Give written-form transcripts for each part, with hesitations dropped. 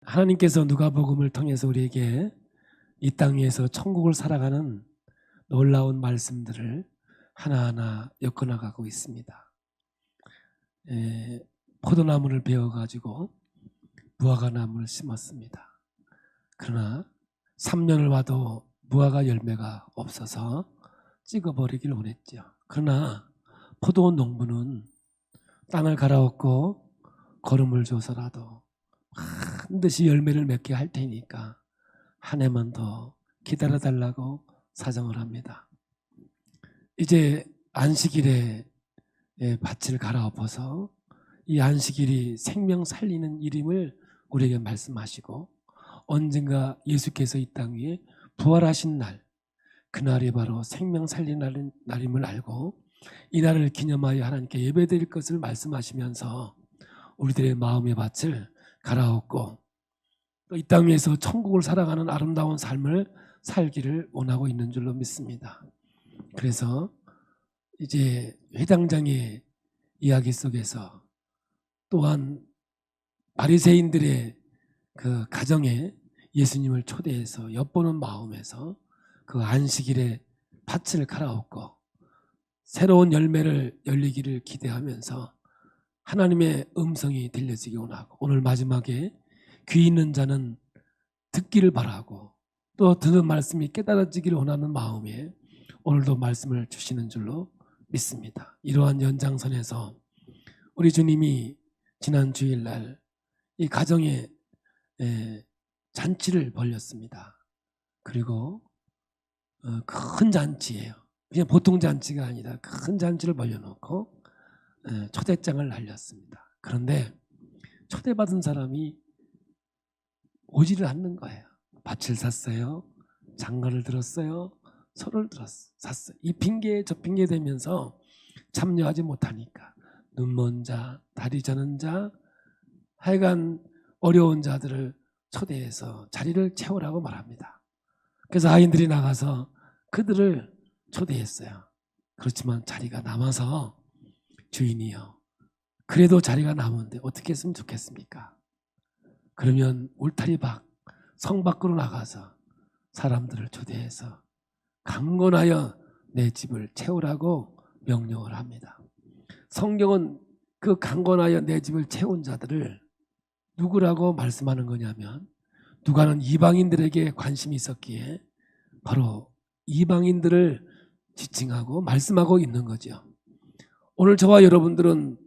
하나님께서 누가복음을 통해서 우리에게 이 땅 위에서 천국을 살아가는 놀라운 말씀들을 하나하나 엮어나가고 있습니다. 포도나무를 베어가지고 무화과나무를 심었습니다. 그러나 3년을 와도 무화과 열매가 없어서 찍어버리길 원했죠. 그러나 포도 농부는 땅을 갈아엎고 거름을 줘서라도 반드시 열매를 맺게 할 테니까 한 해만 더 기다려달라고 사정을 합니다. 이제 안식일에 밭을 갈아엎어서 이 안식일이 생명 살리는 일임을 우리에게 말씀하시고 언젠가 예수께서 이 땅 위에 부활하신 날, 그날이 바로 생명 살리는 날임을 알고 이 날을 기념하여 하나님께 예배드릴 것을 말씀하시면서 우리들의 마음의 밭을 갈아엎고 또 이 땅 위에서 천국을 살아가는 아름다운 삶을 살기를 원하고 있는 줄로 믿습니다. 그래서 이제 회당장의 이야기 속에서 또한 바리새인들의 그 가정에 예수님을 초대해서 엿보는 마음에서 그 안식일에 밭을 갈아엎고 새로운 열매를 열리기를 기대하면서 하나님의 음성이 들려지기 원하고 오늘 마지막에 귀 있는 자는 듣기를 바라고 또 듣는 말씀이 깨달아지기를 원하는 마음에 오늘도 말씀을 주시는 줄로 믿습니다. 이러한 연장선에서 우리 주님이 지난 주일날 이 가정에 잔치를 벌였습니다. 그리고 큰 잔치예요. 그냥 보통 잔치가 아니라 큰 잔치를 벌려놓고 초대장을 날렸습니다. 그런데 초대받은 사람이 오지를 않는 거예요. 밭을 샀어요. 장가를 들었어요. 소를 샀어요. 이 핑계 저 핑계 대면서 참여하지 못하니까 눈먼 자, 다리 저는 자, 하여간 어려운 자들을 초대해서 자리를 채우라고 말합니다. 그래서 하인들이 나가서 그들을 초대했어요. 그렇지만 자리가 남아서 주인이요, 그래도 자리가 남은데 어떻게 했으면 좋겠습니까? 그러면 울타리 밖 성 밖으로 나가서 사람들을 초대해서 강건하여 내 집을 채우라고 명령을 합니다. 성경은 그 강건하여 내 집을 채운 자들을 누구라고 말씀하는 거냐면 누가는 이방인들에게 관심이 있었기에 바로 이방인들을 지칭하고 말씀하고 있는 거죠. 오늘 저와 여러분들은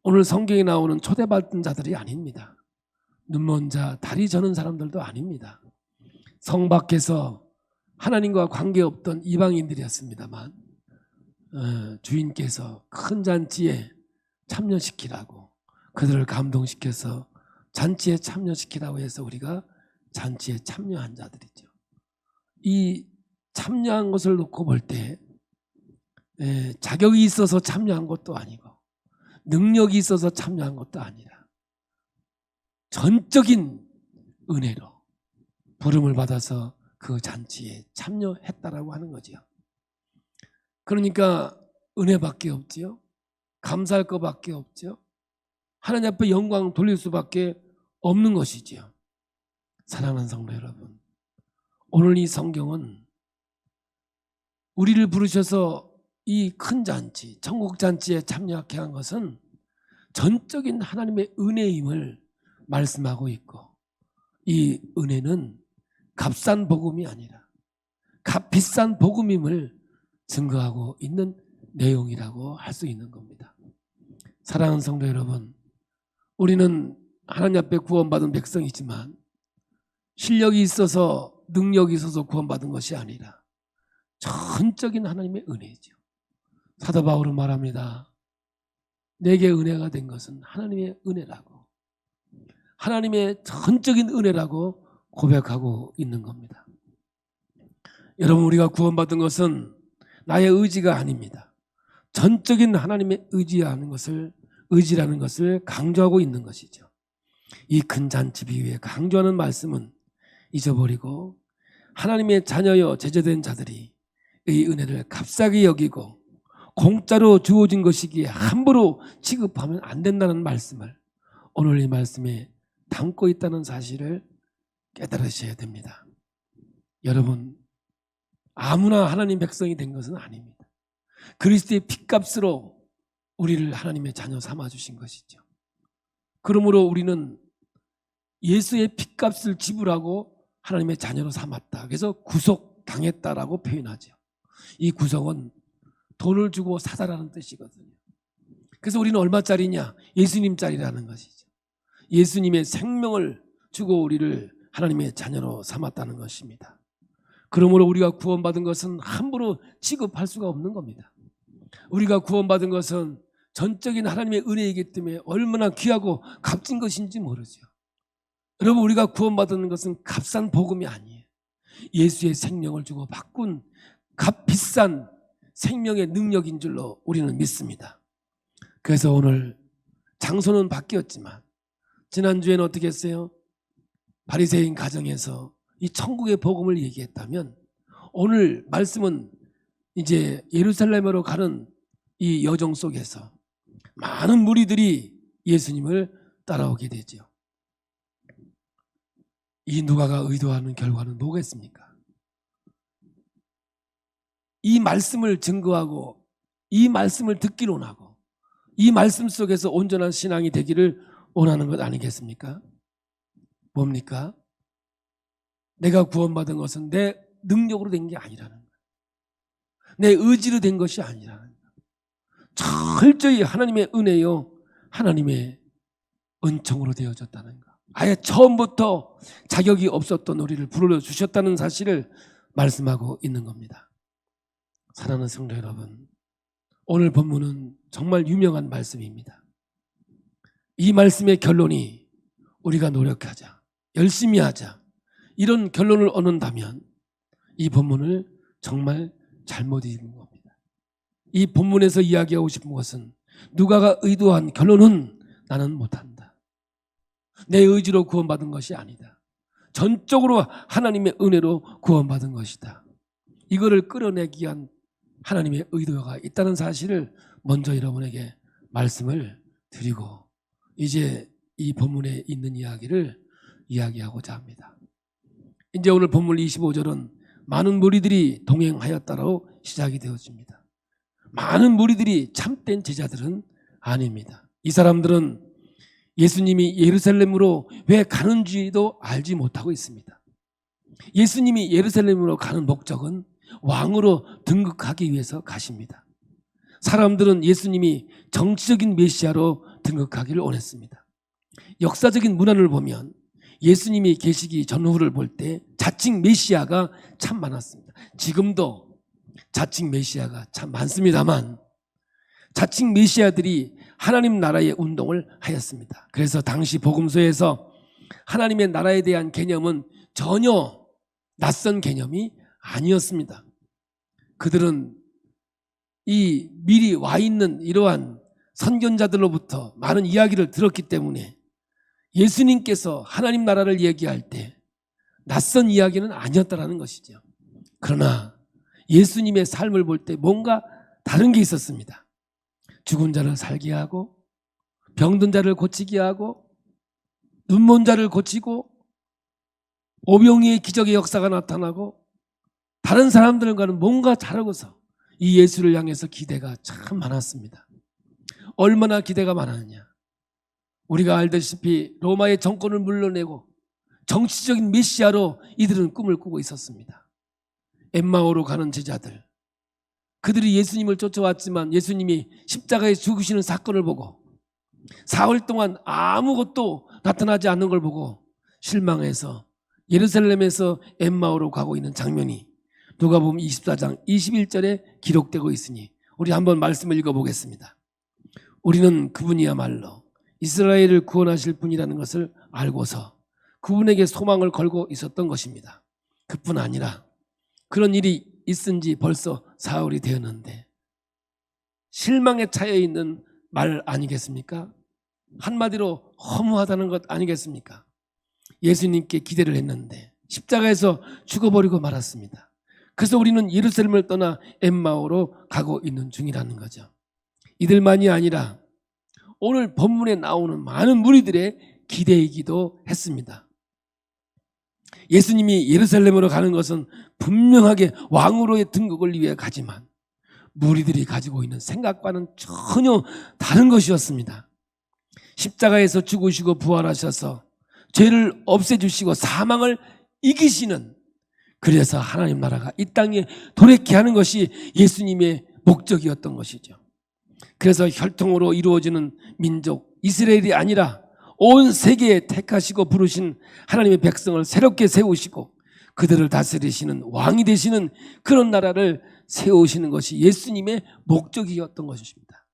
오늘 성경에 나오는 초대받은 자들이 아닙니다. 눈먼 자, 다리 저는 사람들도 아닙니다. 성 밖에서 하나님과 관계없던 이방인들이었습니다만 주인께서 큰 잔치에 참여시키라고 그들을 감동시켜서 잔치에 참여시키라고 해서 우리가 잔치에 참여한 자들이죠. 이 참여한 것을 놓고 볼 때 자격이 있어서 참여한 것도 아니고 능력이 있어서 참여한 것도 아니라 전적인 은혜로 부름을 받아서 그 잔치에 참여했다라고 하는 거죠. 그러니까 은혜밖에 없지요. 감사할 것밖에 없죠. 하나님 앞에 영광 돌릴 수밖에 없는 것이지요. 사랑하는 성도 여러분, 오늘 이 성경은 우리를 부르셔서 이 큰 잔치, 천국 잔치에 참여하게 한 것은 전적인 하나님의 은혜임을 말씀하고 있고 이 은혜는 값싼 복음이 아니라 값비싼 복음임을 증거하고 있는 내용이라고 할 수 있는 겁니다. 사랑하는 성도 여러분, 우리는 하나님 앞에 구원받은 백성이지만 실력이 있어서 능력이 있어서 구원받은 것이 아니라 전적인 하나님의 은혜죠. 사도 바울은 말합니다. 내게 은혜가 된 것은 하나님의 은혜라고, 하나님의 전적인 은혜라고 고백하고 있는 겁니다. 여러분, 우리가 구원받은 것은 나의 의지가 아닙니다. 전적인 하나님의 의지라는 것을 강조하고 있는 것이죠. 이 큰 잔치 비유에 강조하는 말씀은 잊어버리고 하나님의 자녀여 제자된 자들이 이 은혜를 값싸게 여기고 공짜로 주어진 것이기에 함부로 취급하면 안 된다는 말씀을 오늘 이 말씀에 담고 있다는 사실을 깨달으셔야 됩니다. 여러분, 아무나 하나님 백성이 된 것은 아닙니다. 그리스도의 핏값으로 우리를 하나님의 자녀 삼아주신 것이죠. 그러므로 우리는 예수의 핏값을 지불하고 하나님의 자녀로 삼았다. 그래서 구속당했다라고 표현하죠. 이 구속은 돈을 주고 사다라는 뜻이거든요. 그래서 우리는 얼마짜리냐? 예수님짜리라는 것이죠. 예수님의 생명을 주고 우리를 하나님의 자녀로 삼았다는 것입니다. 그러므로 우리가 구원받은 것은 함부로 취급할 수가 없는 겁니다. 우리가 구원받은 것은 전적인 하나님의 은혜이기 때문에 얼마나 귀하고 값진 것인지 모르죠. 여러분, 우리가 구원받은 것은 값싼 복음이 아니에요. 예수의 생명을 주고 바꾼 값비싼 생명의 능력인 줄로 우리는 믿습니다. 그래서 오늘 장소는 바뀌었지만 지난주에는 어떻게 했어요? 바리새인 가정에서 이 천국의 복음을 얘기했다면 오늘 말씀은 이제 예루살렘으로 가는 이 여정 속에서 많은 무리들이 예수님을 따라오게 되죠. 이 누가가 의도하는 결과는 뭐겠습니까? 이 말씀을 증거하고 이 말씀을 듣기를 원하고 이 말씀 속에서 온전한 신앙이 되기를 원하는 것 아니겠습니까? 뭡니까? 내가 구원받은 것은 내 능력으로 된 게 아니라는 거예요. 내 의지로 된 것이 아니라는 거예요. 철저히 하나님의 은혜요, 하나님의 은총으로 되어졌다는 거. 아예 처음부터 자격이 없었던 우리를 불러주셨다는 사실을 말씀하고 있는 겁니다. 사랑하는 성도 여러분, 오늘 본문은 정말 유명한 말씀입니다. 이 말씀의 결론이 우리가 노력하자, 열심히 하자, 이런 결론을 얻는다면 이 본문을 정말 잘못 읽은 겁니다. 이 본문에서 이야기하고 싶은 것은 누가가 의도한 결론은 나는 못한다. 내 의지로 구원받은 것이 아니다. 전적으로 하나님의 은혜로 구원받은 것이다. 이거를 끌어내기 위한 하나님의 의도가 있다는 사실을 먼저 여러분에게 말씀을 드리고 이제 이 본문에 있는 이야기를 이야기하고자 합니다. 이제 오늘 본문 25절은 많은 무리들이 동행하였다로 시작이 되어집니다. 많은 무리들이 참된 제자들은 아닙니다. 이 사람들은 예수님이 예루살렘으로 왜 가는지도 알지 못하고 있습니다. 예수님이 예루살렘으로 가는 목적은 왕으로 등극하기 위해서 가십니다. 사람들은 예수님이 정치적인 메시아로 등극하기를 원했습니다. 역사적인 문헌을 보면 예수님이 계시기 전후를 볼 때 자칭 메시아가 참 많았습니다. 지금도 자칭 메시아가 참 많습니다만 자칭 메시아들이 하나님 나라의 운동을 하였습니다. 그래서 당시 복음서에서 하나님의 나라에 대한 개념은 전혀 낯선 개념이 아니었습니다. 그들은 이 미리 와 있는 이러한 선견자들로부터 많은 이야기를 들었기 때문에 예수님께서 하나님 나라를 얘기할 때 낯선 이야기는 아니었다는 것이죠. 그러나 예수님의 삶을 볼 때 뭔가 다른 게 있었습니다. 죽은 자를 살게 하고 병든 자를 고치게 하고 눈먼 자를 고치고 오병이의 기적의 역사가 나타나고 다른 사람들과는 뭔가 다르고서 이 예수를 향해서 기대가 참 많았습니다. 얼마나 기대가 많았느냐. 우리가 알다시피 로마의 정권을 물러내고 정치적인 메시아로 이들은 꿈을 꾸고 있었습니다. 엠마오로 가는 제자들, 그들이 예수님을 쫓아왔지만 예수님이 십자가에 죽으시는 사건을 보고 사흘 동안 아무것도 나타나지 않는 걸 보고 실망해서 예루살렘에서 엠마오로 가고 있는 장면이 누가복음 24장 21절에 기록되고 있으니 우리 한번 말씀을 읽어보겠습니다. 우리는 그분이야말로 이스라엘을 구원하실 분이라는 것을 알고서 그분에게 소망을 걸고 있었던 것입니다. 그뿐 아니라 그런 일이 있은 지 벌써 사흘이 되었는데 실망에 차여 있는 말 아니겠습니까? 한마디로 허무하다는 것 아니겠습니까? 예수님께 기대를 했는데 십자가에서 죽어버리고 말았습니다. 그래서 우리는 예루살렘을 떠나 엠마오로 가고 있는 중이라는 거죠. 이들만이 아니라 오늘 본문에 나오는 많은 무리들의 기대이기도 했습니다. 예수님이 예루살렘으로 가는 것은 분명하게 왕으로의 등극을 위해 가지만 무리들이 가지고 있는 생각과는 전혀 다른 것이었습니다. 십자가에서 죽으시고 부활하셔서 죄를 없애주시고 사망을 이기시는, 그래서 하나님 나라가 이 땅에 도래케 하는 것이 예수님의 목적이었던 것이죠. 그래서 혈통으로 이루어지는 민족 이스라엘이 아니라 온 세계에 택하시고 부르신 하나님의 백성을 새롭게 세우시고 그들을 다스리시는 왕이 되시는 그런 나라를 세우시는 것이 예수님의 목적이었던 것입니다.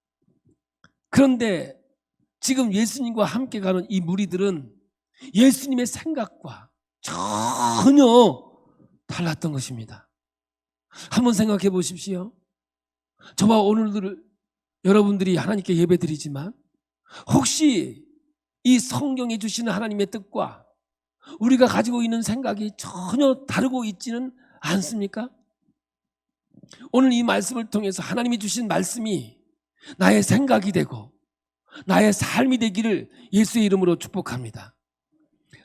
그런데 지금 예수님과 함께 가는 이 무리들은 예수님의 생각과 전혀 달랐던 것입니다. 한번 생각해 보십시오. 저와 오늘들 여러분들이 하나님께 예배드리지만 혹시 이 성경에 주시는 하나님의 뜻과 우리가 가지고 있는 생각이 전혀 다르고 있지는 않습니까? 오늘 이 말씀을 통해서 하나님이 주신 말씀이 나의 생각이 되고 나의 삶이 되기를 예수의 이름으로 축복합니다.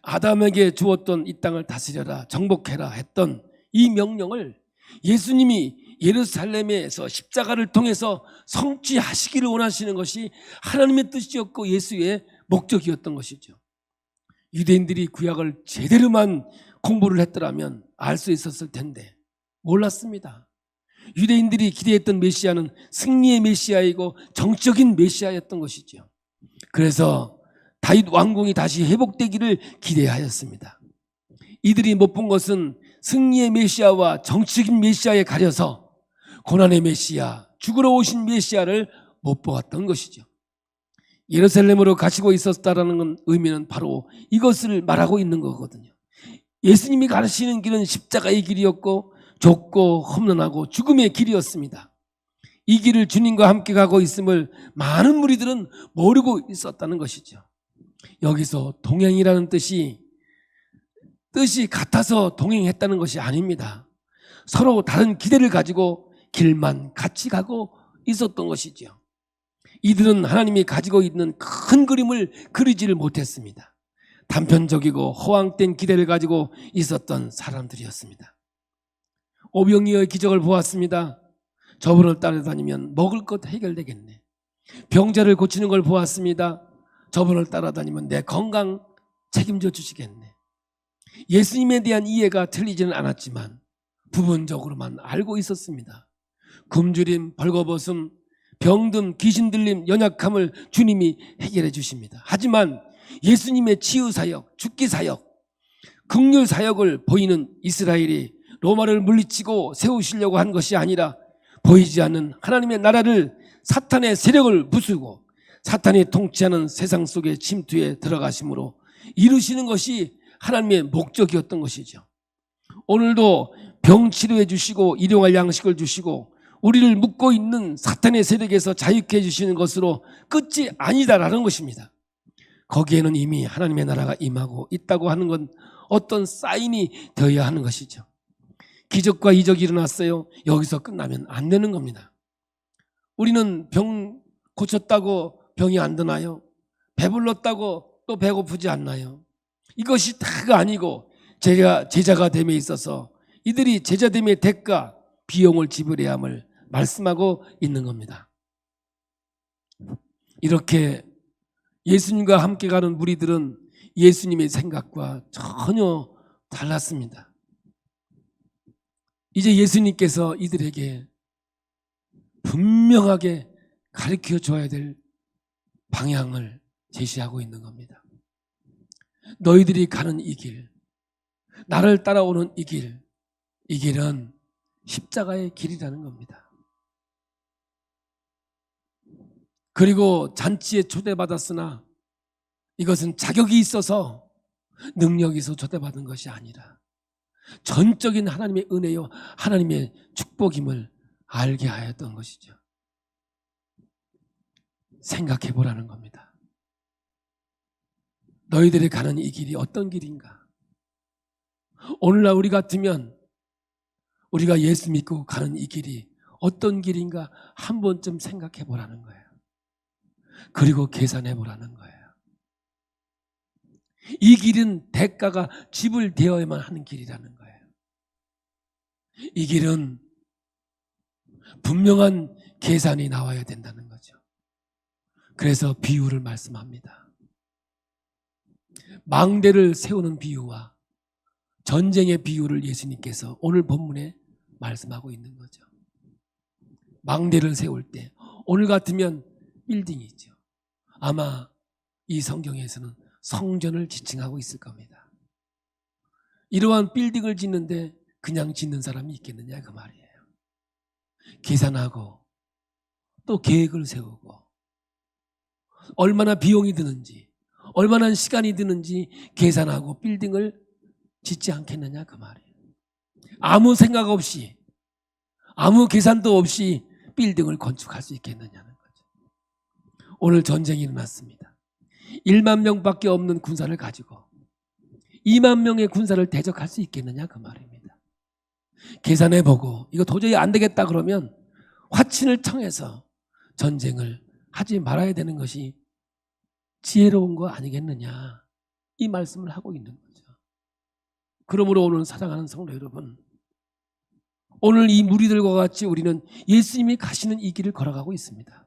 아담에게 주었던 이 땅을 다스려라, 정복해라 했던 이 명령을 예수님이 예루살렘에서 십자가를 통해서 성취하시기를 원하시는 것이 하나님의 뜻이었고 예수의 목적이었던 것이죠. 유대인들이 구약을 제대로만 공부를 했더라면 알 수 있었을 텐데 몰랐습니다. 유대인들이 기대했던 메시아는 승리의 메시아이고 정적인 메시아였던 것이죠. 그래서 다윗 왕궁이 다시 회복되기를 기대하였습니다. 이들이 못 본 것은 승리의 메시아와 정적인 메시아에 가려서 고난의 메시아, 죽으러 오신 메시아를 못 보았던 것이죠. 예루살렘으로 가시고 있었다라는 의미는 바로 이것을 말하고 있는 거거든요. 예수님이 가르치는 길은 십자가의 길이었고 좁고 험난하고 죽음의 길이었습니다. 이 길을 주님과 함께 가고 있음을 많은 무리들은 모르고 있었다는 것이죠. 여기서 동행이라는 뜻이 같아서 동행했다는 것이 아닙니다. 서로 다른 기대를 가지고 길만 같이 가고 있었던 것이죠. 이들은 하나님이 가지고 있는 큰 그림을 그리지를 못했습니다. 단편적이고 허황된 기대를 가지고 있었던 사람들이었습니다. 오병이어의 기적을 보았습니다. 저분을 따라다니면 먹을 것 해결되겠네. 병자를 고치는 걸 보았습니다. 저분을 따라다니면 내 건강 책임져 주시겠네. 예수님에 대한 이해가 틀리지는 않았지만 부분적으로만 알고 있었습니다. 굶주림, 벌거벗음, 병듦, 귀신 들림, 연약함을 주님이 해결해 주십니다. 하지만 예수님의 치유 사역, 죽기 사역, 긍휼 사역을 보이는 이스라엘이 로마를 물리치고 세우시려고 한 것이 아니라 보이지 않는 하나님의 나라를 사탄의 세력을 부수고 사탄이 통치하는 세상 속의 침투에 들어가심으로 이루시는 것이 하나님의 목적이었던 것이죠. 오늘도 병 치료해 주시고 일용할 양식을 주시고 우리를 묶고 있는 사탄의 세력에서 자유케 해주시는 것으로 끝이 아니다라는 것입니다. 거기에는 이미 하나님의 나라가 임하고 있다고 하는 건 어떤 사인이 되어야 하는 것이죠. 기적과 이적이 일어났어요. 여기서 끝나면 안 되는 겁니다. 우리는 병 고쳤다고 병이 안 드나요? 배불렀다고 또 배고프지 않나요? 이것이 다가 아니고 제자가 됨에 있어서 이들이 제자됨의 대가, 비용을 지불해야 함을 말씀하고 있는 겁니다. 이렇게 예수님과 함께 가는 무리들은 예수님의 생각과 전혀 달랐습니다. 이제 예수님께서 이들에게 분명하게 가르쳐 줘야 될 방향을 제시하고 있는 겁니다. 너희들이 가는 이 길, 나를 따라오는 이 길은 십자가의 길이라는 겁니다. 그리고 잔치에 초대받았으나 이것은 자격이 있어서 능력이 있어 초대받은 것이 아니라 전적인 하나님의 은혜요 하나님의 축복임을 알게 하였던 것이죠. 생각해 보라는 겁니다. 너희들이 가는 이 길이 어떤 길인가? 오늘날 우리 같으면 우리가 예수 믿고 가는 이 길이 어떤 길인가 한 번쯤 생각해 보라는 거예요. 그리고 계산해 보라는 거예요. 이 길은 대가가 지불되어야만 하는 길이라는 거예요. 이 길은 분명한 계산이 나와야 된다는 거죠. 그래서 비유를 말씀합니다. 망대를 세우는 비유와 전쟁의 비유를 예수님께서 오늘 본문에 말씀하고 있는 거죠. 망대를 세울 때 오늘 같으면 빌딩이죠. 아마 이 성경에서는 성전을 지칭하고 있을 겁니다. 이러한 빌딩을 짓는데 그냥 짓는 사람이 있겠느냐 그 말이에요. 계산하고 또 계획을 세우고 얼마나 비용이 드는지 얼마나 시간이 드는지 계산하고 빌딩을 짓지 않겠느냐 그 말이에요. 아무 생각 없이 아무 계산도 없이 빌딩을 건축할 수 있겠느냐는 거죠. 오늘 전쟁이 일어났습니다. 1만 명밖에 없는 군사를 가지고 2만 명의 군사를 대적할 수 있겠느냐 그 말입니다. 계산해보고 이거 도저히 안 되겠다 그러면 화친을 청해서 전쟁을 하지 말아야 되는 것이 지혜로운 거 아니겠느냐 이 말씀을 하고 있는 거죠. 그러므로 오늘 사랑하는 성도 여러분, 오늘 이 무리들과 같이 우리는 예수님이 가시는 이 길을 걸어가고 있습니다.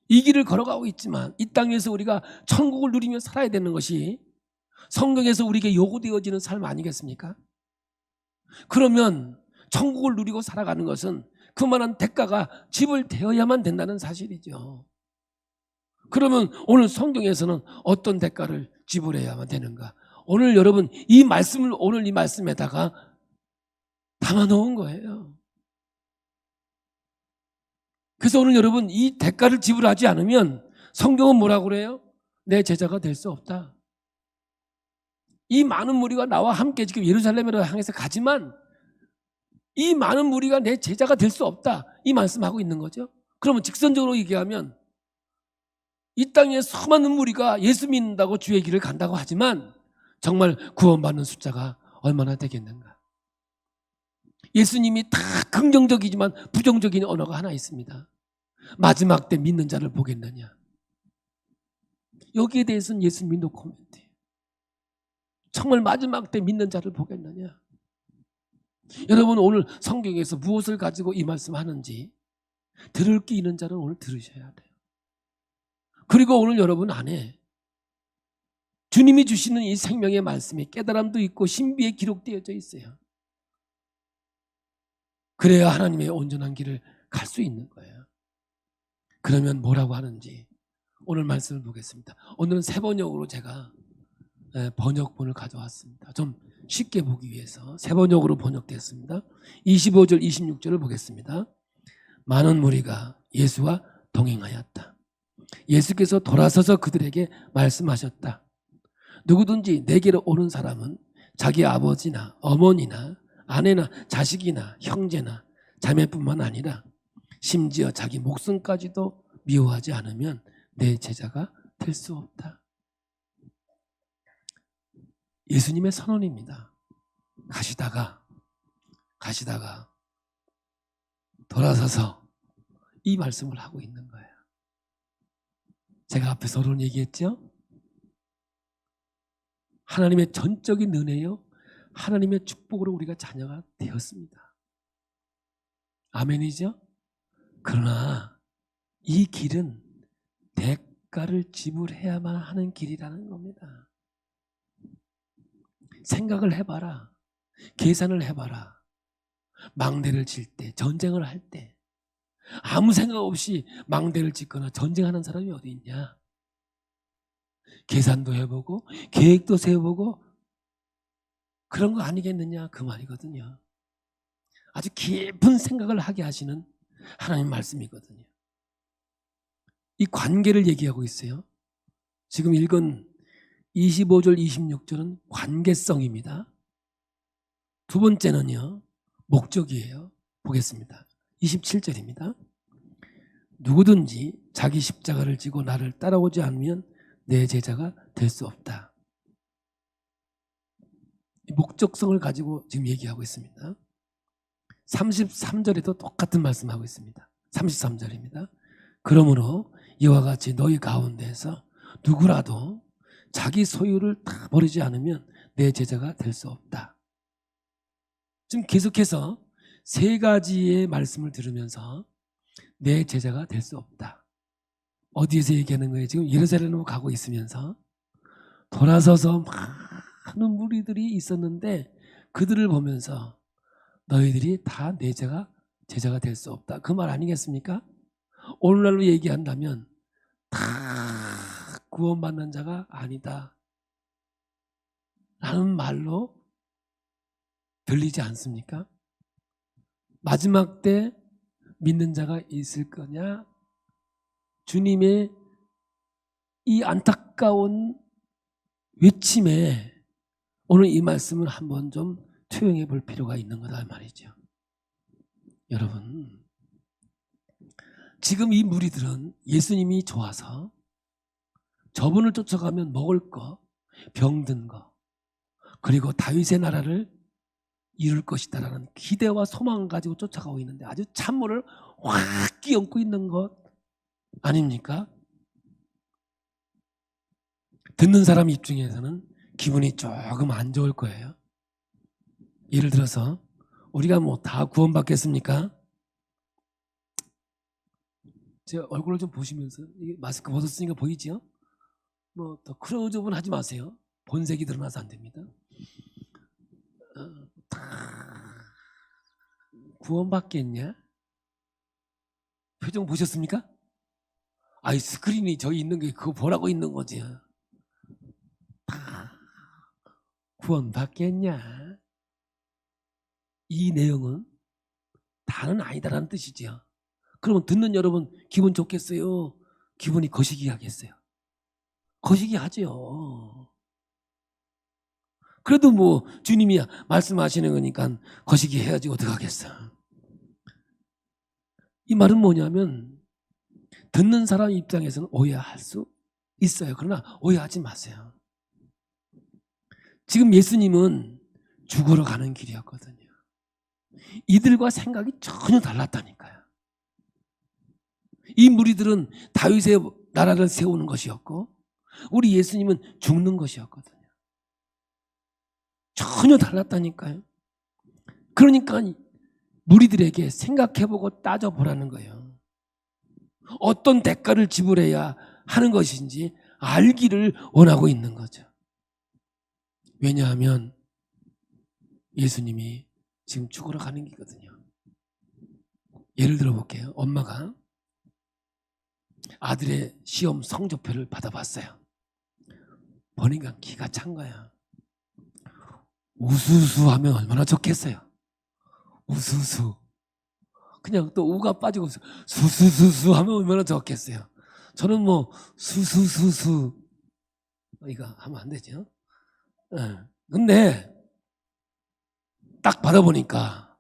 이 길을 걸어가고 있지만 이 땅에서 우리가 천국을 누리며 살아야 되는 것이 성경에서 우리에게 요구되어지는 삶 아니겠습니까? 그러면 천국을 누리고 살아가는 것은 그만한 대가가 지불되어야만 된다는 사실이죠. 그러면 오늘 성경에서는 어떤 대가를 지불해야만 되는가? 오늘 여러분 이 말씀을 오늘 이 말씀에다가 담아놓은 거예요. 그래서 오늘 여러분 이 대가를 지불하지 않으면 성경은 뭐라고 그래요? 내 제자가 될 수 없다. 이 많은 무리가 나와 함께 지금 예루살렘으로 향해서 가지만 이 많은 무리가 내 제자가 될 수 없다. 이 말씀하고 있는 거죠. 그러면 직선적으로 얘기하면 이 땅에 수많은 무리가 예수 믿는다고 주의 길을 간다고 하지만 정말 구원받는 숫자가 얼마나 되겠는가. 예수님이 다 긍정적이지만 부정적인 언어가 하나 있습니다. 마지막 때 믿는 자를 보겠느냐. 여기에 대해서는 예수님이 노코멘트예요. 정말 마지막 때 믿는 자를 보겠느냐. 여러분 오늘 성경에서 무엇을 가지고 이 말씀하는지 들을 게 있는 자는 오늘 들으셔야 돼요. 그리고 오늘 여러분 안에 주님이 주시는 이 생명의 말씀이 깨달음도 있고 신비에 기록되어져 있어요. 그래야 하나님의 온전한 길을 갈 수 있는 거예요. 그러면 뭐라고 하는지 오늘 말씀을 보겠습니다. 오늘은 새 번역으로 제가 번역본을 가져왔습니다. 좀 쉽게 보기 위해서 새 번역으로 번역됐습니다. 25절 26절을 보겠습니다. 많은 무리가 예수와 동행하였다. 예수께서 돌아서서 그들에게 말씀하셨다. 누구든지 내게로 오는 사람은 자기 아버지나 어머니나 아내나 자식이나 형제나 자매뿐만 아니라 심지어 자기 목숨까지도 미워하지 않으면 내 제자가 될 수 없다. 예수님의 선언입니다. 가시다가 돌아서서 이 말씀을 하고 있는 거예요. 제가 앞에 서론 얘기했죠? 하나님의 전적인 은혜요, 하나님의 축복으로 우리가 자녀가 되었습니다. 아멘이죠? 그러나 이 길은 대가를 지불해야만 하는 길이라는 겁니다. 생각을 해봐라. 계산을 해봐라. 망대를 칠 때, 전쟁을 할 때 아무 생각 없이 망대를 짓거나 전쟁하는 사람이 어디 있냐? 계산도 해보고 계획도 세워보고 그런 거 아니겠느냐 그 말이거든요. 아주 깊은 생각을 하게 하시는 하나님 말씀이거든요. 이 관계를 얘기하고 있어요. 지금 읽은 25절 26절은 관계성입니다. 두 번째는요, 목적이에요. 보겠습니다. 27절입니다. 누구든지 자기 십자가를 지고 나를 따라오지 않으면 내 제자가 될 수 없다. 목적성을 가지고 지금 얘기하고 있습니다. 33절에도 똑같은 말씀하고 있습니다. 33절입니다. 그러므로 이와 같이 너희 가운데서 누구라도 자기 소유를 다 버리지 않으면 내 제자가 될 수 없다. 지금 계속해서 세 가지의 말씀을 들으면서 내 제자가 될 수 없다. 어디에서 얘기하는 거예요? 지금 예루살렘으로 가고 있으면서 돌아서서 많은 무리들이 있었는데 그들을 보면서 너희들이 다 내 제자가 될 수 없다. 그 말 아니겠습니까? 오늘날로 얘기한다면 다 구원받는 자가 아니다 라는 말로 들리지 않습니까? 마지막 때 믿는 자가 있을 거냐? 주님의 이 안타까운 외침에 오늘 이 말씀을 한번 좀 투영해 볼 필요가 있는 거다 말이죠. 여러분, 지금 이 무리들은 예수님이 좋아서 저분을 쫓아가면 먹을 거, 병든 거, 그리고 다윗의 나라를 이룰 것이다라는 기대와 소망을 가지고 쫓아가고 있는데 아주 찬물을 확 끼얹고 있는 것 아닙니까? 듣는 사람 입장에서는 기분이 조금 안 좋을 거예요. 예를 들어서 우리가 뭐 다 구원받겠습니까? 제 얼굴을 좀 보시면서 마스크 벗었으니까 보이죠? 뭐 더 클로즈업은 하지 마세요. 본색이 드러나서 안 됩니다. 구원받겠냐? 표정 보셨습니까? 아이 스크린이 저기 있는 게 그거 보라고 있는 거지. 구원받겠냐? 이 내용은 다는 아니다라는 뜻이죠. 그러면 듣는 여러분 기분 좋겠어요? 기분이 거시기 하겠어요? 거시기 하죠. 그래도 뭐 주님이 말씀하시는 거니까 거시기 해야지 어떡하겠어. 이 말은 뭐냐면 듣는 사람 입장에서는 오해할 수 있어요. 그러나 오해하지 마세요. 지금 예수님은 죽으러 가는 길이었거든요. 이들과 생각이 전혀 달랐다니까요. 이 무리들은 다윗의 나라를 세우는 것이었고 우리 예수님은 죽는 것이었거든요. 전혀 달랐다니까요. 그러니까 무리들에게 생각해보고 따져보라는 거예요. 어떤 대가를 지불해야 하는 것인지 알기를 원하고 있는 거죠. 왜냐하면 예수님이 지금 죽으러 가는 길이거든요. 예를 들어 볼게요. 엄마가 아들의 시험 성적표를 받아봤어요. 보니까 기가 찬 거야. 우수수 하면 얼마나 좋겠어요. 우수수. 그냥 또 우가 빠지고 수수수수 하면 얼마나 좋겠어요. 저는 뭐 수수수수 이거 하면 안 되죠. 근데 딱 받아보니까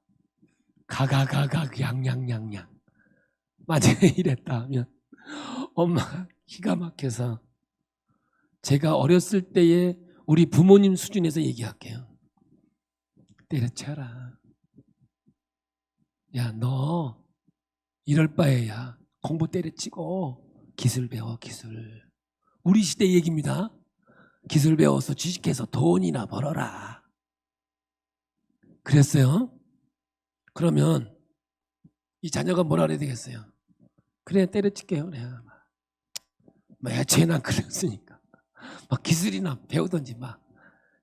가가가가 양양양양 만약에 이랬다 하면 엄마가 기가 막혀서 제가 어렸을 때의 우리 부모님 수준에서 얘기할게요. 때려쳐라. 야, 너 이럴 바에야 공부 때려치고 기술 배워, 기술. 우리 시대 얘기입니다. 기술 배워서 취직해서 돈이나 벌어라. 그랬어요. 그러면 이 자녀가 뭐라 그래야 되겠어요? 그래, 때려칠게요. 그래. 뭐 애초에 난 그랬으니까. 막 기술이나 배우든지 막.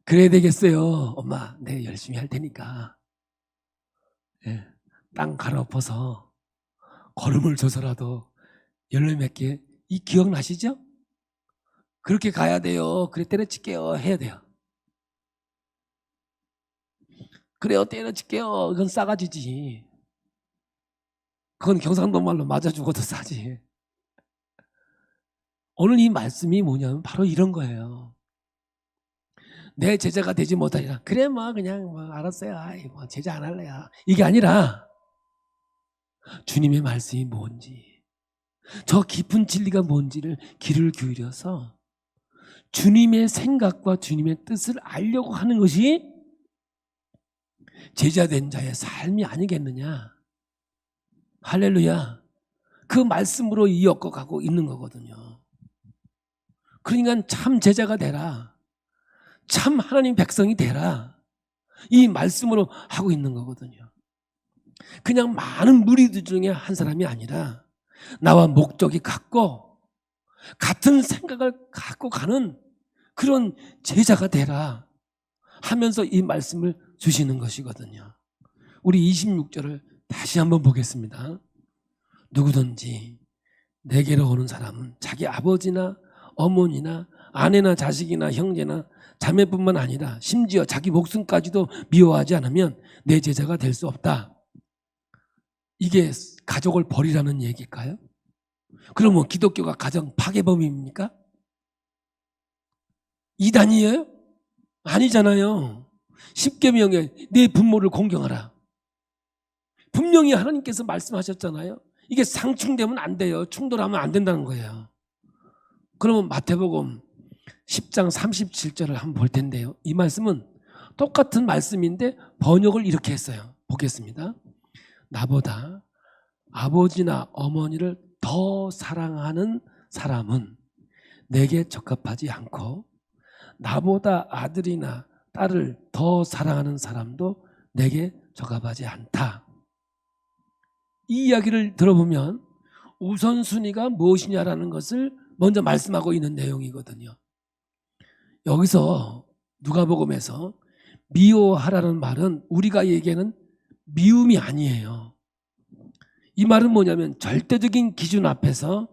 그래야 되겠어요. 엄마, 내가 열심히 할 테니까. 예, 땅 갈아엎어서 걸음을 줘서라도 열매 맺게. 이 기억나시죠? 그렇게 가야 돼요. 그래, 때려칠게요. 해야 돼요. 그래요, 때려칠게요. 이건 싸가지지. 그건 경상도 말로 맞아 죽어도 싸지. 오늘 이 말씀이 뭐냐면 바로 이런 거예요. 내 제자가 되지 못하리라. 그래 뭐 그냥 뭐 알았어요. 아이 뭐 제자 안 할래야. 이게 아니라 주님의 말씀이 뭔지, 저 깊은 진리가 뭔지를 귀를 기울여서 주님의 생각과 주님의 뜻을 알려고 하는 것이 제자된 자의 삶이 아니겠느냐. 할렐루야. 그 말씀으로 이어가고 있는 거거든요. 그러니까 참 제자가 되라. 참 하나님 백성이 되라. 이 말씀으로 하고 있는 거거든요. 그냥 많은 무리들 중에 한 사람이 아니라 나와 목적이 같고 같은 생각을 갖고 가는 그런 제자가 되라 하면서 이 말씀을 주시는 것이거든요. 우리 26절을 다시 한번 보겠습니다. 누구든지 내게로 오는 사람은 자기 아버지나 어머니나 아내나 자식이나 형제나 자매뿐만 아니라 심지어 자기 목숨까지도 미워하지 않으면 내 제자가 될 수 없다. 이게 가족을 버리라는 얘기일까요? 그러면 기독교가 가정 파괴범입니까? 이단이에요? 아니잖아요. 십계명에 내 부모를 공경하라. 분명히 하나님께서 말씀하셨잖아요. 이게 상충되면 안 돼요. 충돌하면 안 된다는 거예요. 그러면 마태복음 10장 37절을 한번 볼 텐데요. 이 말씀은 똑같은 말씀인데 번역을 이렇게 했어요. 보겠습니다. 나보다 아버지나 어머니를 더 사랑하는 사람은 내게 적합하지 않고 나보다 아들이나 딸을 더 사랑하는 사람도 내게 적합하지 않다. 이 이야기를 들어보면 우선순위가 무엇이냐라는 것을 먼저 말씀하고 있는 내용이거든요. 여기서 누가복음에서 미워하라는 말은 우리가 얘기하는 미움이 아니에요. 이 말은 뭐냐면 절대적인 기준 앞에서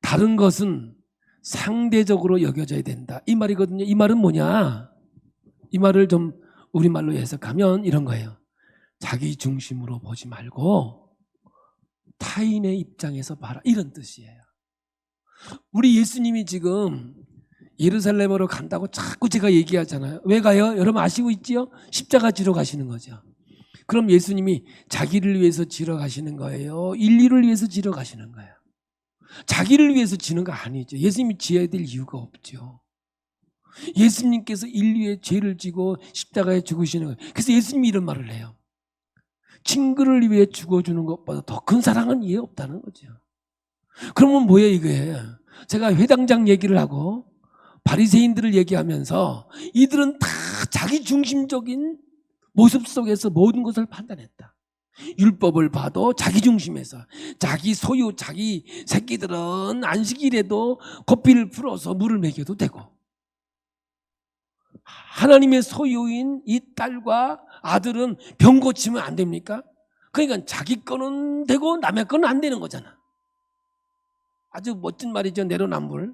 다른 것은 상대적으로 여겨져야 된다. 이 말이거든요. 이 말은 뭐냐? 이 말을 좀 우리말로 해석하면 이런 거예요. 자기 중심으로 보지 말고 타인의 입장에서 봐라. 이런 뜻이에요. 우리 예수님이 지금 예루살렘으로 간다고 자꾸 제가 얘기하잖아요. 왜 가요? 여러분 아시고 있지요? 십자가 지러 가시는 거죠. 그럼 예수님이 자기를 위해서 지러 가시는 거예요? 인류를 위해서 지러 가시는 거예요? 자기를 위해서 지는 거 아니죠. 예수님이 지어야 될 이유가 없죠. 예수님께서 인류의 죄를 지고 십자가에 죽으시는 거예요. 그래서 예수님이 이런 말을 해요. 친구를 위해 죽어주는 것보다 더 큰 사랑은 이해 없다는 거죠. 그러면 뭐예요 이게? 제가 회당장 얘기를 하고 바리새인들을 얘기하면서 이들은 다 자기 중심적인 모습 속에서 모든 것을 판단했다. 율법을 봐도 자기 중심에서 자기 소유 자기 새끼들은 안식일에도 커피를 풀어서 물을 먹여도 되고 하나님의 소유인 이 딸과 아들은 병 고치면 안 됩니까? 그러니까 자기 거는 되고 남의 거는 안 되는 거잖아. 아주 멋진 말이죠. 내로남불.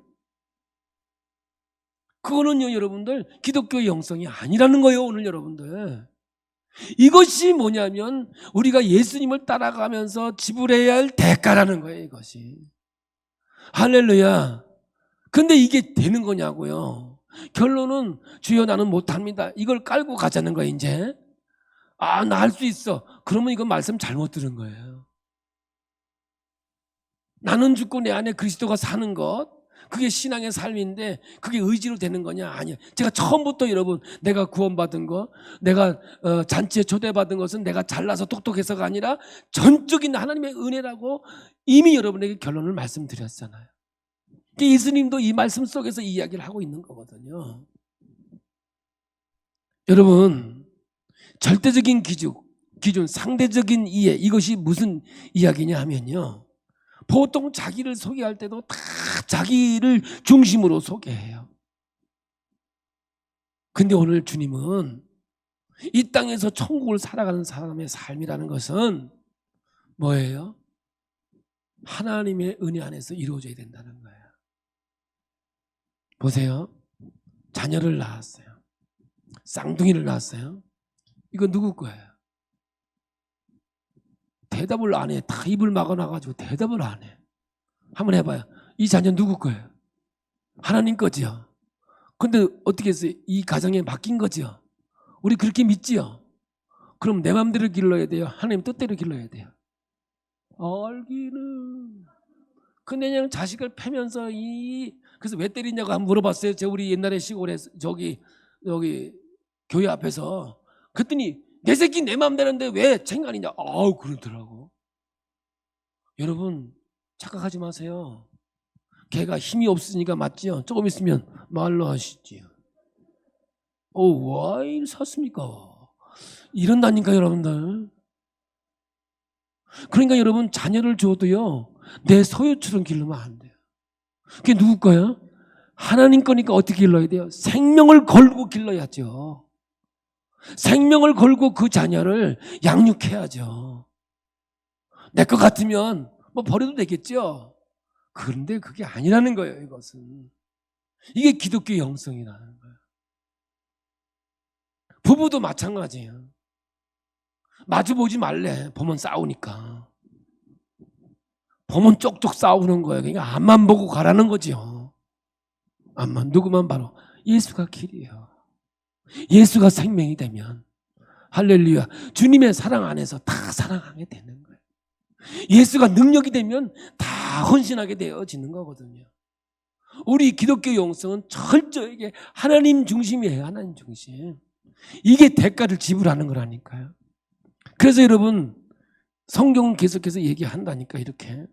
그거는요 여러분들 기독교의 영성이 아니라는 거예요. 오늘 여러분들 이것이 뭐냐면 우리가 예수님을 따라가면서 지불해야 할 대가라는 거예요. 이것이 할렐루야. 근데 이게 되는 거냐고요. 결론은 주여 나는 못합니다. 이걸 깔고 가자는 거예요. 이제 나 할 수 있어. 그러면 이건 말씀 잘못 들은 거예요. 나는 죽고 내 안에 그리스도가 사는 것 그게 신앙의 삶인데 그게 의지로 되는 거냐? 아니야. 제가 처음부터 여러분 내가 구원받은 거 내가 잔치에 초대받은 것은 내가 잘나서 똑똑해서가 아니라 전적인 하나님의 은혜라고 이미 여러분에게 결론을 말씀드렸잖아요. 예수님도 이 말씀 속에서 이야기를 하고 있는 거거든요. 여러분 절대적인 기준 상대적인 이해 이것이 무슨 이야기냐 하면요. 보통 자기를 소개할 때도 다 자기를 중심으로 소개해요. 근데 오늘 주님은 이 땅에서 천국을 살아가는 사람의 삶이라는 것은 뭐예요? 하나님의 은혜 안에서 이루어져야 된다는 거예요. 보세요. 자녀를 낳았어요. 쌍둥이를 낳았어요. 이거 누구 거예요? 대답을 안 해. 다 입을 막아놔가지고 대답을 안 해. 한번 해봐요. 이 자녀 누구 거예요? 하나님 거지요. 근데 어떻게 했어요? 이 가정에 맡긴 거지요. 우리 그렇게 믿지요. 그럼 내 마음대로 길러야 돼요? 하나님 뜻대로 길러야 돼요? 알기는. 근데 그냥 자식을 패면서 그래서 왜 때리냐고 한번 물어봤어요. 제가 우리 옛날에 시골에 여기 교회 앞에서 그랬더니 내 새끼 내 마음대로인데 왜 챙가니냐. 그러더라고. 여러분 착각하지 마세요. 걔가 힘이 없으니까 맞지요. 조금 있으면 말로 하시지요. 왜 이리 샀습니까? 이런다니까 여러분들. 그러니까 여러분 자녀를 줘도요 내 소유처럼 기르면 안 돼요. 그게 누구 거야? 하나님 거니까 어떻게 길러야 돼요? 생명을 걸고 길러야죠. 생명을 걸고 그 자녀를 양육해야죠. 내 것 같으면 뭐 버려도 되겠죠. 그런데 그게 아니라는 거예요. 이것은 이게 기독교의 영성이라는 거예요. 부부도 마찬가지예요. 마주보지 말래. 보면 싸우니까. 보면 쪽쪽 싸우는 거예요. 그러니까 앞만 보고 가라는 거죠. 앞만, 누구만 바로 예수가 길이에요. 예수가 생명이 되면 할렐루야, 주님의 사랑 안에서 다 사랑하게 되는 거예요. 예수가 능력이 되면 다 헌신하게 되어지는 거거든요. 우리 기독교 영성은 철저하게 하나님 중심이에요. 하나님 중심. 이게 대가를 지불하는 거라니까요. 그래서 여러분 성경은 계속해서 얘기한다니까. 이렇게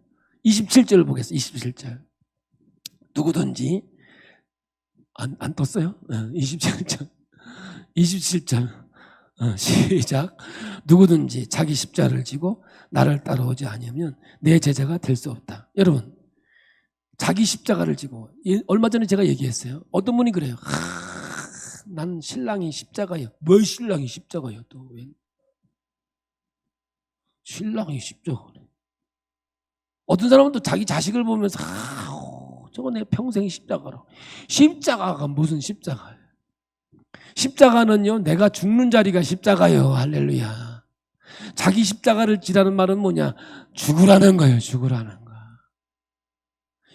27절을 보겠습니다. 27절. 누구든지 안 떴어요? 27절. 27절. 시작. 누구든지 자기 십자가를 지고 나를 따라오지 아니하면 내 제자가 될 수 없다. 여러분 자기 십자가를 지고, 얼마 전에 제가 얘기했어요. 어떤 분이 그래요. 난 신랑이 십자가요. 뭘 신랑이 십자가요? 또 왜? 신랑이 십자가래. 어떤 사람은 또 자기 자식을 보면서 저거 내 평생 십자가로. 십자가가 무슨 십자가예요? 십자가는요 내가 죽는 자리가 십자가예요. 할렐루야. 자기 십자가를 지라는 말은 뭐냐? 죽으라는 거예요. 죽으라는 거.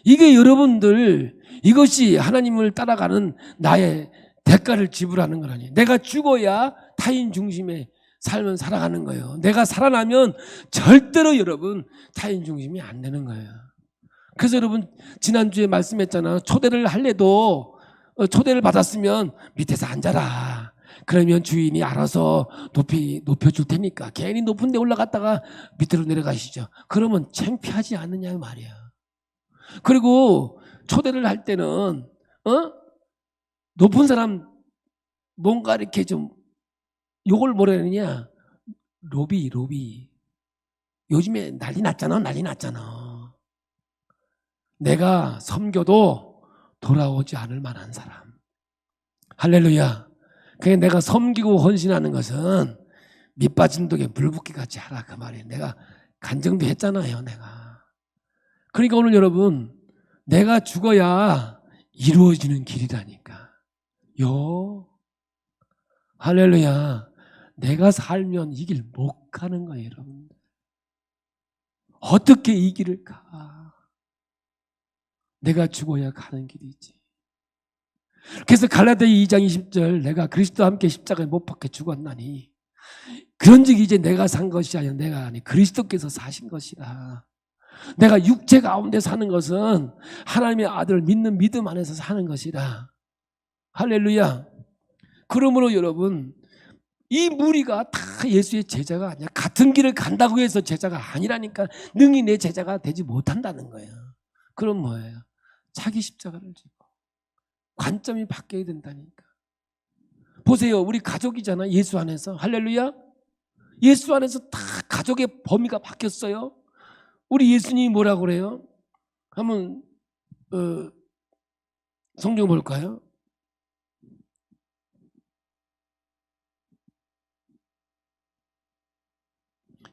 이게 여러분들, 이것이 하나님을 따라가는 나의 대가를 지불하는 거라니. 내가 죽어야 타인 중심의 삶을 살아가는 거예요. 내가 살아나면 절대로 여러분 타인 중심이 안 되는 거예요. 그래서 여러분 지난주에 말씀했잖아. 초대를 할래도 초대를 받았으면 밑에서 앉아라. 그러면 주인이 알아서 높여줄 테니까. 괜히 높은 데 올라갔다가 밑으로 내려가시죠. 그러면 창피하지 않느냐 말이야. 그리고 초대를 할 때는 높은 사람 뭔가 이렇게 좀 요걸 뭐라 그러냐, 로비. 요즘에 난리 났잖아. 내가 섬겨도 돌아오지 않을 만한 사람. 할렐루야. 그냥 내가 섬기고 헌신하는 것은 밑빠진 독에 물 붓기 같이 하라 그 말이에요. 내가 간증도 했잖아요. 내가. 그러니까 오늘 여러분 내가 죽어야 이루어지는 길이라니까. 할렐루야. 내가 살면 이 길 못 가는 거예요. 여러분. 어떻게 이 길을 가? 내가 죽어야 가는 길이지. 그래서 갈라디아 2장 20절 내가 그리스도와 함께 십자가에 못 박혀 죽었나니 그런즉 이제 내가 산 것이 아니라 내가 아니 그리스도께서 사신 것이라. 내가 육체 가운데 사는 것은 하나님의 아들을 믿는 믿음 안에서 사는 것이라. 할렐루야. 그러므로 여러분 이 무리가 다 예수의 제자가 아니야. 같은 길을 간다고 해서 제자가 아니라니까. 능히 내 제자가 되지 못한다는 거예요. 그럼 뭐예요? 자기 십자가를 지고 관점이 바뀌어야 된다니까. 보세요. 우리 가족이잖아. 예수 안에서. 할렐루야. 예수 안에서 다 가족의 범위가 바뀌었어요. 우리 예수님이 뭐라고 그래요? 한번 성경 볼까요?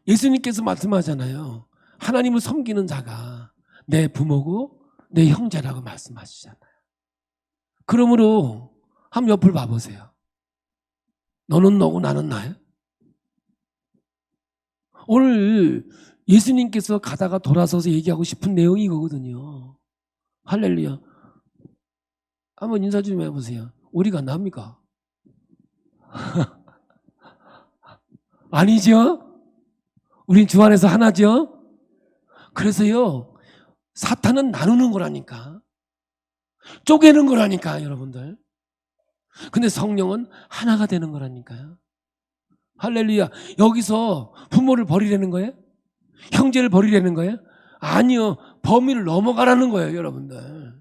예수님께서 말씀하잖아요. 하나님을 섬기는 자가 내 부모고 내 형제라고 말씀하시잖아요. 그러므로 한번 옆을 봐보세요. 너는 너고 나는 나야? 오늘 예수님께서 가다가 돌아서서 얘기하고 싶은 내용이 이거거든요. 할렐루야. 한번 인사 좀 해보세요. 우리가 납니까? 아니죠? 우린 주 안에서 하나죠? 그래서요, 사탄은 나누는 거라니까. 쪼개는 거라니까, 여러분들. 근데 성령은 하나가 되는 거라니까요. 할렐루야. 여기서 부모를 버리려는 거예요? 형제를 버리려는 거예요? 아니요. 범위를 넘어가라는 거예요, 여러분들.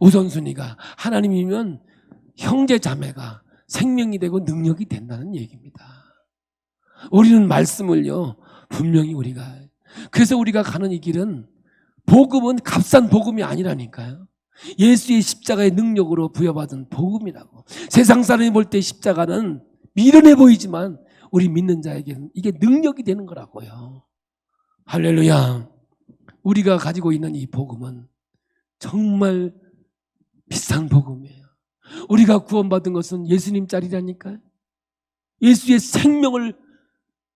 우선순위가 하나님이면 형제 자매가 생명이 되고 능력이 된다는 얘기입니다. 우리는 말씀을요, 분명히 우리가, 그래서 우리가 가는 이 길은, 복음은 값싼 복음이 아니라니까요. 예수의 십자가의 능력으로 부여받은 복음이라고. 세상 사람이 볼 때 십자가는 미련해 보이지만 우리 믿는 자에게는 이게 능력이 되는 거라고요. 할렐루야. 우리가 가지고 있는 이 복음은 정말 비싼 복음이에요. 우리가 구원받은 것은 예수님 짤이라니까요. 예수의 생명을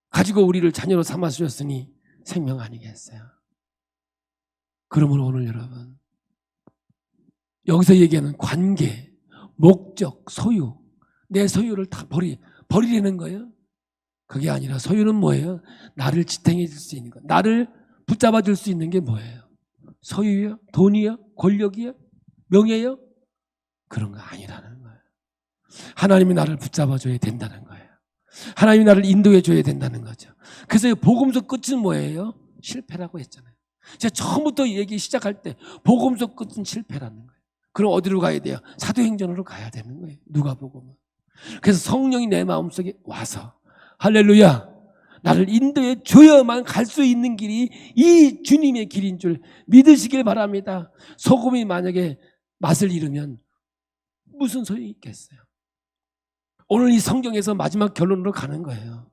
가지고 우리를 자녀로 삼아주셨으니 생명 아니겠어요. 그러므로 오늘 여러분, 여기서 얘기하는 관계, 목적, 소유, 내 소유를 다 버리려는 거예요. 그게 아니라 소유는 뭐예요? 나를 지탱해 줄 수 있는 것, 나를 붙잡아 줄 수 있는 게 뭐예요? 소유요? 돈이요? 권력이요? 명예요? 그런 거 아니라는 거예요. 하나님이 나를 붙잡아 줘야 된다는 거예요. 하나님이 나를 인도해 줘야 된다는 거죠. 그래서 복음서 끝은 뭐예요? 실패라고 했잖아요. 제가 처음부터 얘기 시작할 때 복음서 끝은 실패라는 거예요. 그럼 어디로 가야 돼요? 사도행전으로 가야 되는 거예요. 누가복음은. 그래서 성령이 내 마음속에 와서 할렐루야, 나를 인도해 줘야만 갈 수 있는 길이 이 주님의 길인 줄 믿으시길 바랍니다. 소금이 만약에 맛을 잃으면 무슨 소용이 있겠어요? 오늘 이 성경에서 마지막 결론으로 가는 거예요.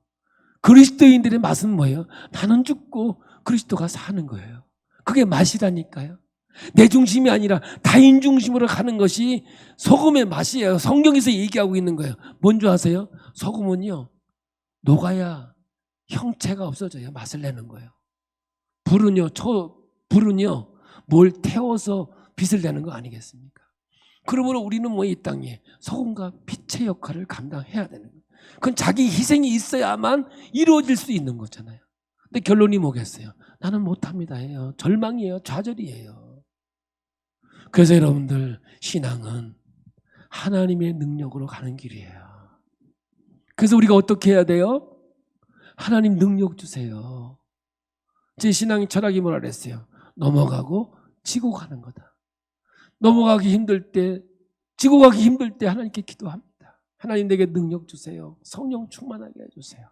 그리스도인들의 맛은 뭐예요? 나는 죽고 그리스도가 사는 거예요. 그게 맛이라니까요. 내 중심이 아니라 타인 중심으로 가는 것이 소금의 맛이에요. 성경에서 얘기하고 있는 거예요. 뭔 줄 아세요? 소금은요, 녹아야 형체가 없어져요. 맛을 내는 거예요. 불은요, 뭘 태워서 빛을 내는 거 아니겠습니까? 그러므로 우리는 뭐 이 땅에 소금과 빛의 역할을 감당해야 되는 거예요. 그건 자기 희생이 있어야만 이루어질 수 있는 거잖아요. 근데 결론이 뭐겠어요? 나는 못합니다예요. 절망이에요. 좌절이에요. 그래서 여러분들, 신앙은 하나님의 능력으로 가는 길이에요. 그래서 우리가 어떻게 해야 돼요? 하나님 능력 주세요. 제 신앙의 철학이 뭐라 그랬어요? 넘어가고 지고 가는 거다. 넘어가기 힘들 때, 지고 가기 힘들 때 하나님께 기도합니다. 하나님 내게 능력 주세요. 성령 충만하게 해주세요.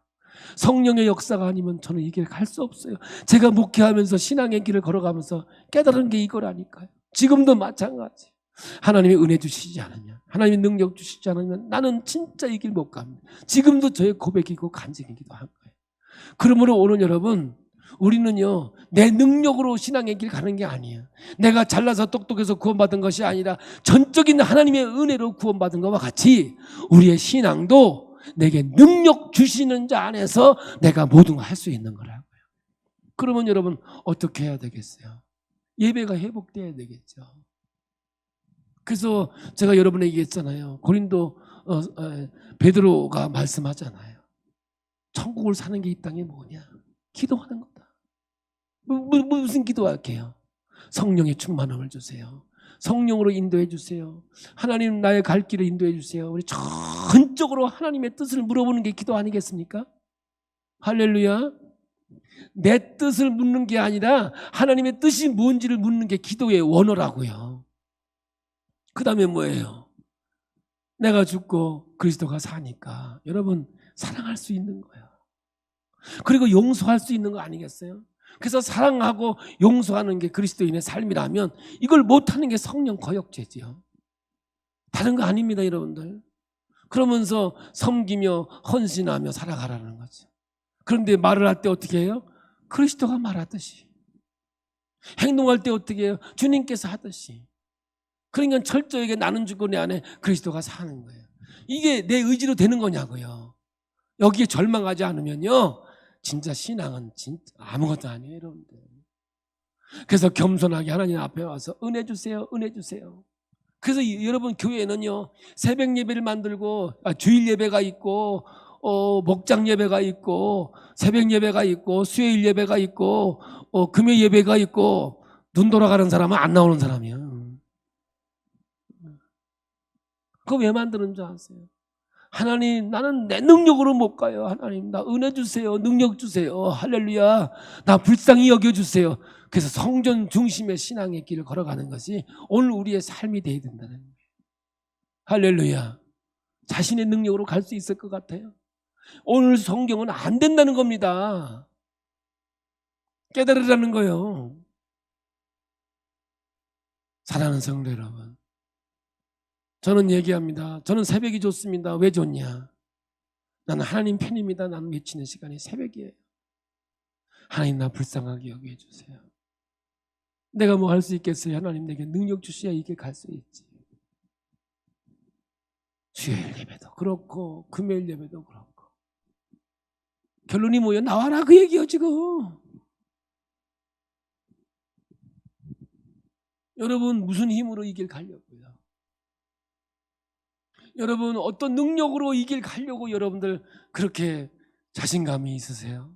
성령의 역사가 아니면 저는 이 길을 갈 수 없어요. 제가 목회하면서 신앙의 길을 걸어가면서 깨달은 게 이거라니까요. 지금도 마찬가지. 하나님이 은혜 주시지 않으면, 하나님이 능력 주시지 않으면 나는 진짜 이 길 못 갑니다. 지금도 저의 고백이고 간증이기도 한 거예요. 그러므로 오늘 여러분, 우리는요, 내 능력으로 신앙의 길 가는 게 아니에요. 내가 잘나서 똑똑해서 구원받은 것이 아니라 전적인 하나님의 은혜로 구원받은 것과 같이 우리의 신앙도 내게 능력 주시는 자 안에서 내가 모든 걸 할 수 있는 거라고요. 그러면 여러분 어떻게 해야 되겠어요? 예배가 회복돼야 되겠죠. 그래서 제가 여러분에게 얘기했잖아요. 고린도 베드로가 말씀하잖아요. 천국을 사는 게 이 땅에 뭐냐? 기도하는 거다. 무슨 기도할게요? 성령의 충만함을 주세요. 성령으로 인도해 주세요. 하나님 나의 갈 길을 인도해 주세요. 우리 전적으로 하나님의 뜻을 물어보는 게 기도 아니겠습니까? 할렐루야. 내 뜻을 묻는 게 아니라 하나님의 뜻이 뭔지를 묻는 게 기도의 원어라고요. 그 다음에 뭐예요? 내가 죽고 그리스도가 사니까 여러분 사랑할 수 있는 거예요. 그리고 용서할 수 있는 거 아니겠어요? 그래서 사랑하고 용서하는 게 그리스도인의 삶이라면 이걸 못하는 게 성령 거역죄지요. 다른 거 아닙니다, 여러분들. 그러면서 섬기며 헌신하며 살아가라는 거죠. 그런데 말을 할 때 어떻게 해요? 그리스도가 말하듯이. 행동할 때 어떻게 해요? 주님께서 하듯이. 그러니까 철저하게 나는 죽고 내 안에 그리스도가 사는 거예요. 이게 내 의지로 되는 거냐고요. 여기에 절망하지 않으면요, 진짜 신앙은 진짜 아무것도 아니에요, 여러분들. 그래서 겸손하게 하나님 앞에 와서 은혜 주세요, 은혜 주세요. 그래서 여러분 교회는요, 새벽 예배를 만들고 주일 예배가 있고 목장 예배가 있고 새벽 예배가 있고 수요일 예배가 있고 금요 예배가 있고 눈 돌아가는 사람은 안 나오는 사람이야. 그거 왜 만드는 줄 아세요? 하나님, 나는 내 능력으로 못 가요. 하나님, 나 은혜 주세요. 능력 주세요. 할렐루야. 나 불쌍히 여겨주세요. 그래서 성전 중심의 신앙의 길을 걸어가는 것이 오늘 우리의 삶이 되어야 된다는 거예요. 할렐루야. 자신의 능력으로 갈 수 있을 것 같아요? 오늘 성경은 안 된다는 겁니다. 깨달으라는 거예요. 사랑하는 성도 여러분, 저는 얘기합니다. 저는 새벽이 좋습니다. 왜 좋냐? 나는 하나님 편입니다. 나는 외치는 시간이 새벽이에요. 하나님, 나 불쌍하게 여겨주세요. 내가 뭐 할 수 있겠어요? 하나님 내게 능력 주셔야 이게 갈 수 있지. 수요일 예배도 그렇고 금요일 예배도 그렇고 결론이 뭐예요? 나와라 그 얘기요 지금. 여러분 무슨 힘으로 이 길 가려고요? 여러분 어떤 능력으로 이 길 가려고 여러분들 그렇게 자신감이 있으세요?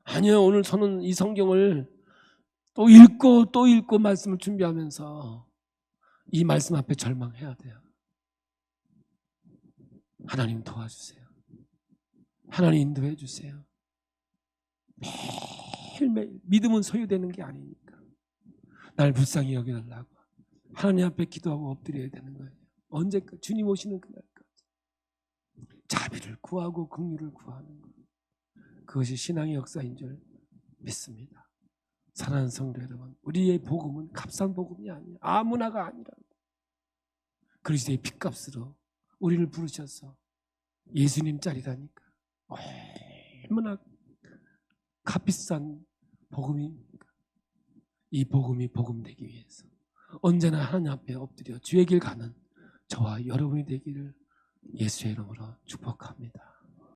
아니요. 오늘 저는 이 성경을 또 읽고 말씀을 준비하면서 이 말씀 앞에 절망해야 돼요. 하나님 도와주세요. 하나님 인도해 주세요. 매일매일 믿음은 소유되는 게 아니니까 날 불쌍히 여겨달라고 하나님 앞에 기도하고 엎드려야 되는 거예요. 언제까지? 주님 오시는 그날까지 자비를 구하고 긍휼을 구하는 것, 그것이 신앙의 역사인 줄 믿습니다. 사랑하는 성도 여러분, 우리의 복음은 값싼 복음이 아니에요. 아무나가 아니라고. 그리스도의 핏값으로 우리를 부르셔서 예수님 짤이라니까 얼마나 값비싼 복음입니까? 이 복음이 복음되기 위해서 언제나 하나님 앞에 엎드려 주의 길 가는 저와 여러분이 되기를 예수의 이름으로 축복합니다.